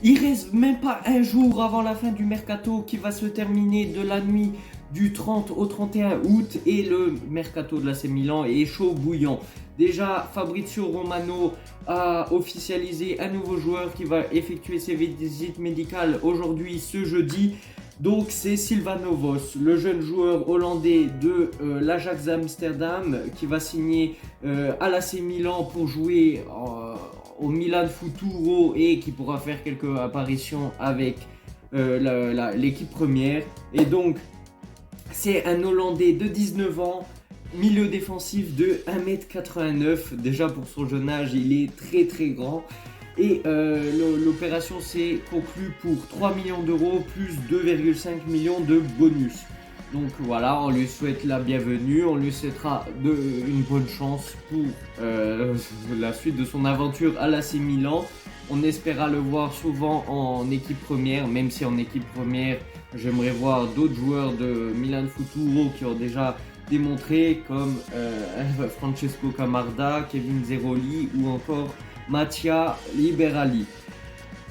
Il reste même pas un jour avant la fin du mercato qui va se terminer de la nuit du 30 au 31 août et le mercato de l'AC Milan est chaud bouillant. Déjà, Fabrizio Romano a officialisé un nouveau joueur qui va effectuer ses visites médicales aujourd'hui, ce jeudi. Donc c'est Sylvanovos, le jeune joueur hollandais de l'Ajax Amsterdam qui va signer à l'AC Milan pour jouer au Milan Futuro et qui pourra faire quelques apparitions avec l'équipe première. Et donc c'est un Hollandais de 19 ans, milieu défensif de 1m89. Déjà pour son jeune âge, il est très très grand. Et l'opération s'est conclue pour 3 millions d'euros plus 2,5 millions de bonus. Donc voilà, on lui souhaite la bienvenue, on lui souhaitera une bonne chance pour la suite de son aventure à l'AC Milan. On espérera le voir souvent en équipe première, même si en équipe première, j'aimerais voir d'autres joueurs de Milan Futuro qui ont déjà démontré, comme Francesco Camarda, Kevin Zeroli ou encore Mattia Liberali.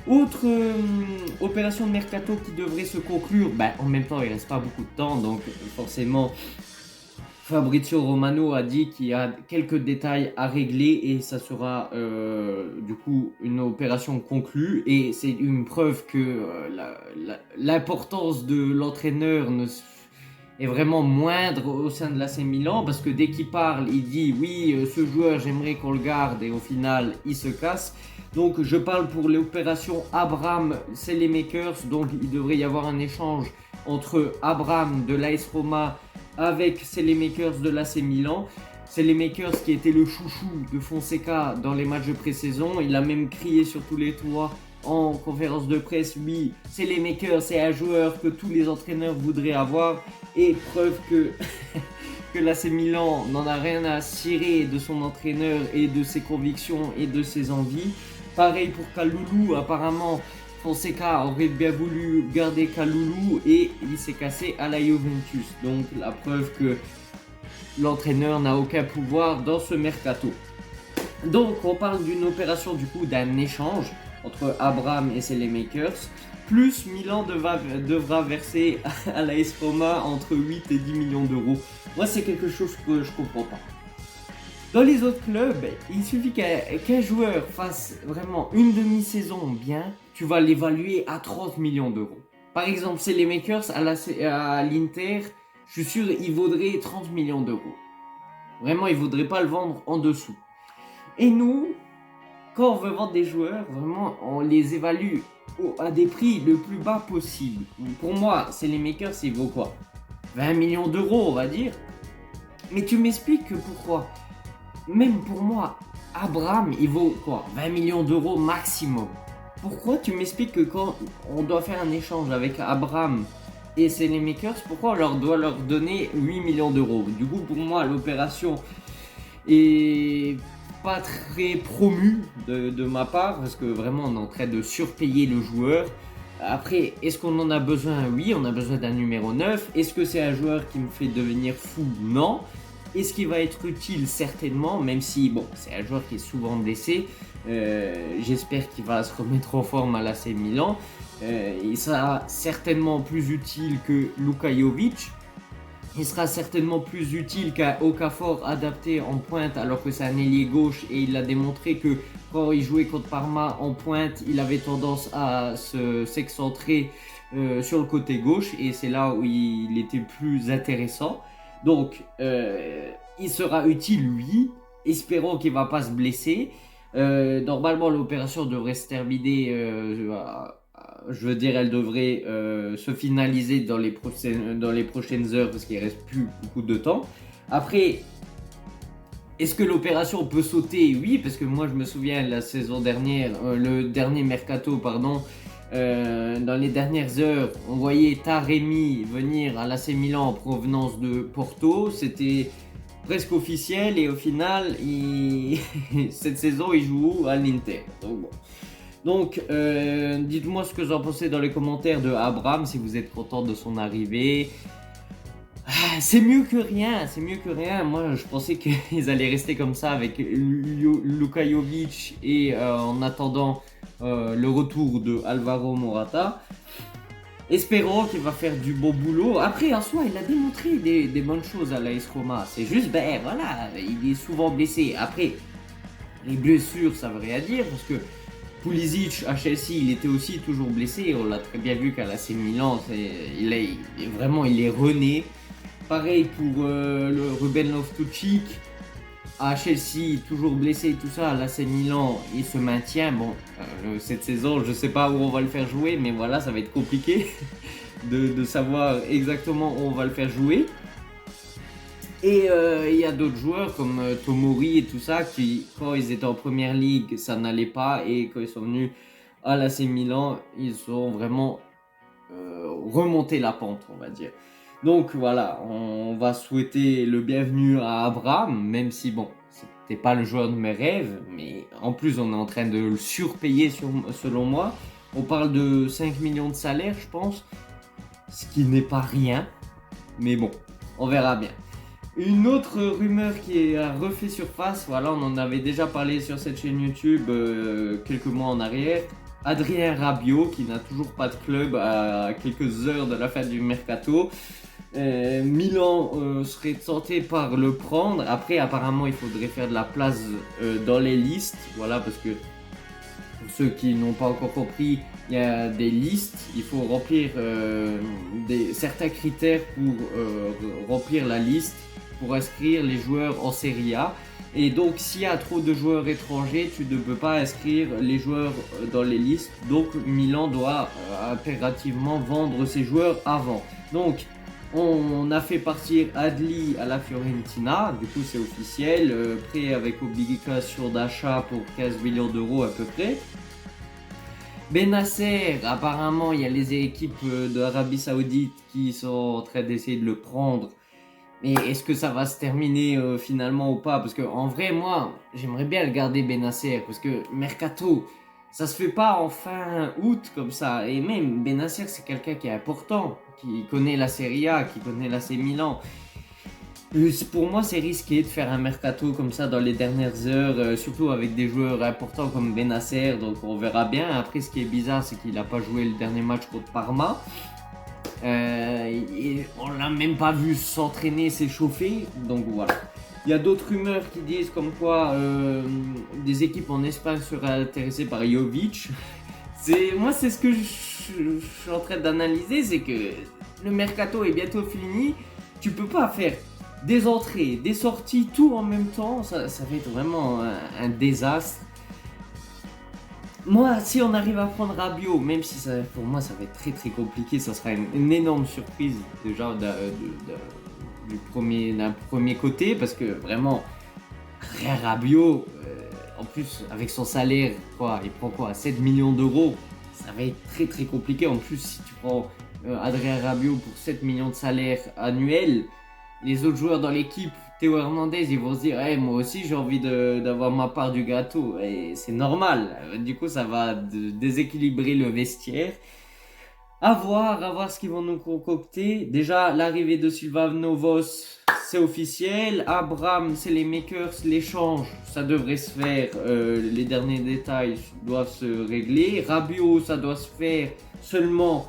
Autre opération de mercato qui devrait se conclure, en même temps il ne reste pas beaucoup de temps, donc forcément Fabrizio Romano a dit qu'il y a quelques détails à régler et ça sera du coup une opération conclue, et c'est une preuve que l'importance de l'entraîneur est vraiment moindre au sein de l'AC Milan, parce que dès qu'il parle, il dit oui, ce joueur j'aimerais qu'on le garde, et au final il se casse. Donc je parle pour l'opération Abraham Selemakers, donc il devrait y avoir un échange entre Abraham de l'AS Roma avec Selemakers de l'AC Milan. Selemakers qui était le chouchou de Fonseca dans les matchs de pré-saison, il a même crié sur tous les toits en conférence de presse, oui, Selemakers c'est un joueur que tous les entraîneurs voudraient avoir, et preuve que que l'AC Milan n'en a rien à cirer de son entraîneur et de ses convictions et de ses envies. Pareil pour Kalulu, apparemment Fonseca aurait bien voulu garder Kalulu et il s'est cassé à la Juventus. Donc la preuve que l'entraîneur n'a aucun pouvoir dans ce mercato. Donc on parle d'une opération, du coup d'un échange entre Abraham et Selemakers. Plus Milan devra verser à l'AS Roma entre 8 et 10 millions d'euros. Moi c'est quelque chose que je comprends pas. Dans les autres clubs, il suffit qu'un joueur fasse vraiment une demi-saison bien, tu vas l'évaluer à 30 millions d'euros. Par exemple, c'est les Makers à l'Inter, je suis sûr il vaudrait 30 millions d'euros. Vraiment, il ne vaudrait pas le vendre en dessous. Et nous, quand on veut vendre des joueurs, vraiment, on les évalue à des prix le plus bas possible. Pour moi, c'est les Makers, il vaut quoi? 20 millions d'euros, on va dire. Mais tu m'expliques pourquoi? Même pour moi, Abraham, il vaut quoi? 20 millions d'euros maximum. Pourquoi tu m'expliques que quand on doit faire un échange avec Abraham et Selemakers, pourquoi on doit leur donner 8 millions d'euros? Du coup, pour moi, l'opération est pas très promue de ma part, parce que vraiment, on est en train de surpayer le joueur. Après, est-ce qu'on en a besoin? Oui, on a besoin d'un numéro 9. Est-ce que c'est un joueur qui me fait devenir fou? Non. Est-ce qu'il va être utile? Certainement, même si bon, c'est un joueur qui est souvent blessé. J'espère qu'il va se remettre en forme à l'AC Milan. Il sera certainement plus utile que Luka Jovic. Il sera certainement plus utile qu'un Okafor adapté en pointe, alors que c'est un ailier gauche, et il a démontré que quand il jouait contre Parma en pointe, il avait tendance à s'excentrer sur le côté gauche, et c'est là où il était plus intéressant. Donc, il sera utile, oui. Espérons qu'il ne va pas se blesser. Normalement, l'opération devrait se terminer, je veux dire, elle devrait se finaliser dans les prochaines heures, parce qu'il ne reste plus beaucoup de temps. Après, est-ce que l'opération peut sauter? Oui, parce que moi, je me souviens, la saison dernière, le dernier mercato, pardon, dans les dernières heures, on voyait Taremi venir à l'AC Milan en provenance de Porto. C'était presque officiel, et au final, cette saison, il joue à l'Inter. Donc, dites-moi ce que vous en pensez dans les commentaires de Abraham, si vous êtes content de son arrivée. C'est mieux que rien, c'est mieux que rien. Moi, je pensais qu'ils allaient rester comme ça avec Luka Jovic, et en attendant le retour de Alvaro Morata. Espérons qu'il va faire du bon boulot. Après, en soi, il a démontré des bonnes choses à l'AS Roma. C'est juste, voilà, il est souvent blessé. Après, les blessures, ça veut rien dire parce que Pulisic à Chelsea, il était aussi toujours blessé. On l'a très bien vu qu'à l'AC Milan, il est rené. Pareil pour le Ruben Loftus-Cheek. À Chelsea, toujours blessé et tout ça. À l'AC Milan, il se maintient. Bon, cette saison, je sais pas où on va le faire jouer, mais voilà, ça va être compliqué de savoir exactement où on va le faire jouer. Et il y a d'autres joueurs comme Tomori et tout ça qui, quand ils étaient en première ligue, ça n'allait pas. Et quand ils sont venus à l'AC Milan, ils ont vraiment remonté la pente, on va dire. Donc voilà, on va souhaiter le bienvenu à Abraham, même si bon, c'était pas le joueur de mes rêves. Mais en plus, on est en train de le surpayer selon moi. On parle de 5 millions de salaire, je pense. Ce qui n'est pas rien. Mais bon, on verra bien. Une autre rumeur qui a refait surface, voilà, on en avait déjà parlé sur cette chaîne YouTube quelques mois en arrière. Adrien Rabiot, qui n'a toujours pas de club à quelques heures de la fin du mercato. Milan serait tenté par le prendre. Après, apparemment, il faudrait faire de la place dans les listes. Voilà, parce que pour ceux qui n'ont pas encore compris, il y a des listes. Il faut remplir certains critères pour remplir la liste, pour inscrire les joueurs en Serie A. Et donc, s'il y a trop de joueurs étrangers, tu ne peux pas inscrire les joueurs dans les listes. Donc, Milan doit impérativement vendre ses joueurs avant. Donc, on a fait partir Adli à la Fiorentina. Du coup, c'est officiel. Prêt avec obligation d'achat pour 15 millions d'euros à peu près. Bennacer, apparemment, il y a les équipes d'Arabie Saoudite qui sont en train d'essayer de le prendre. Mais est-ce que ça va se terminer finalement ou pas? Parce que en vrai, moi, j'aimerais bien le garder Bennacer. Parce que Mercato, ça se fait pas en fin août comme ça. Et même Bennacer, c'est quelqu'un qui est important, qui connaît la Serie A, qui connaît l'AC Milan. Pour moi, c'est risqué de faire un mercato comme ça dans les dernières heures, surtout avec des joueurs importants comme Bennacer. Donc on verra bien. Après, ce qui est bizarre, c'est qu'il n'a pas joué le dernier match contre Parma. Et on l'a même pas vu s'entraîner, s'échauffer. Donc voilà. Il y a d'autres rumeurs qui disent comme quoi des équipes en Espagne seraient intéressées par Jovic. Moi, c'est ce que je suis en train d'analyser, c'est que le mercato est bientôt fini. Tu peux pas faire des entrées, des sorties, tout en même temps. Ça va être vraiment un désastre. Moi, si on arrive à prendre Rabiot, même si pour moi ça va être très très compliqué, ça sera une énorme surprise déjà d'un premier côté, parce que vraiment, Rabiot, en plus avec son salaire, il prend quoi, 7 millions d'euros, ça va être très très compliqué. En plus, si tu prends Adrien Rabiot pour 7 millions de salaire annuel, les autres joueurs dans l'équipe, Théo Hernandez, ils vont se dire hey, moi aussi j'ai envie d'avoir ma part du gâteau. Et c'est normal. Du coup, ça va déséquilibrer le vestiaire. À voir ce qu'ils vont nous concocter. Déjà, l'arrivée de Silvano Vos, c'est officiel. Abraham, c'est les makers. L'échange, ça devrait se faire. Les derniers détails doivent se régler. Rabiot, ça doit se faire seulement.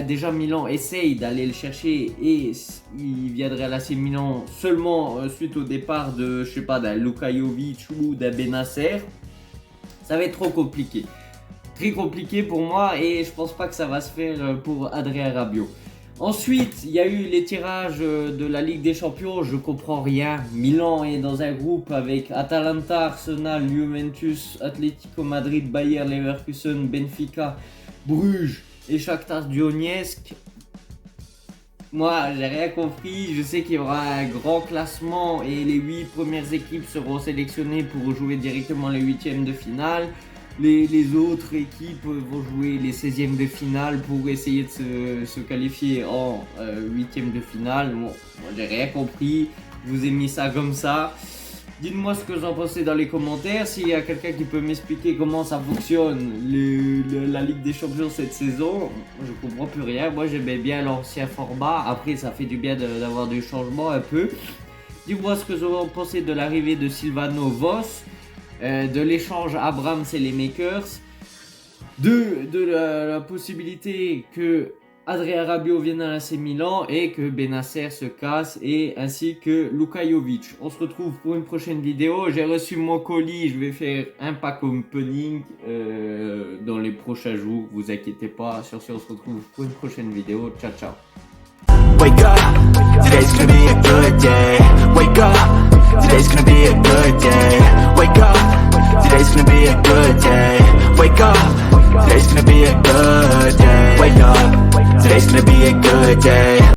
Déjà Milan essaye d'aller le chercher et il viendrait à l'AC Milan seulement suite au départ de, je sais pas, d'un Luka Jovic ou d'un Bennacer. Ça va être trop compliqué. Très compliqué pour moi et je pense pas que ça va se faire pour Adrien Rabiot. Ensuite, il y a eu les tirages de la Ligue des Champions, je comprends rien. Milan est dans un groupe avec Atalanta, Arsenal, Juventus, Atlético Madrid, Bayer Leverkusen, Benfica, Bruges et Shakhtar Donetsk. Moi, j'ai rien compris. Je sais qu'il y aura un grand classement et les 8 premières équipes seront sélectionnées pour jouer directement les 8e de finale. Les autres équipes vont jouer les 16e de finale pour essayer de se qualifier en 8e de finale. Bon, moi, j'ai rien compris. Je vous ai mis ça comme ça. Dites-moi ce que vous en pensez dans les commentaires. S'il y a quelqu'un qui peut m'expliquer comment ça fonctionne, la Ligue des Champions cette saison, je comprends plus rien. Moi, j'aimais bien l'ancien format. Après, ça fait du bien d'avoir du changement un peu. Dites-moi ce que vous en pensez de l'arrivée de Silvano Vos, de l'échange Abraham, c'est les makers. la possibilité que Adrien Rabiot vienne à l'AC Milan et que Benacer se casse, et ainsi que Luka Jovic. On se retrouve pour une prochaine vidéo. J'ai reçu mon colis, je vais faire un pack opening dans les prochains jours, vous inquiétez pas. Sur ce, on se retrouve pour une prochaine vidéo. Ciao ciao. Wake up, today's gonna be a good day. Wake up, today's gonna be a good day. Wake up, today's gonna be a good day. Wake up, today's gonna be a good day. Wake up, today's gonna be a good day.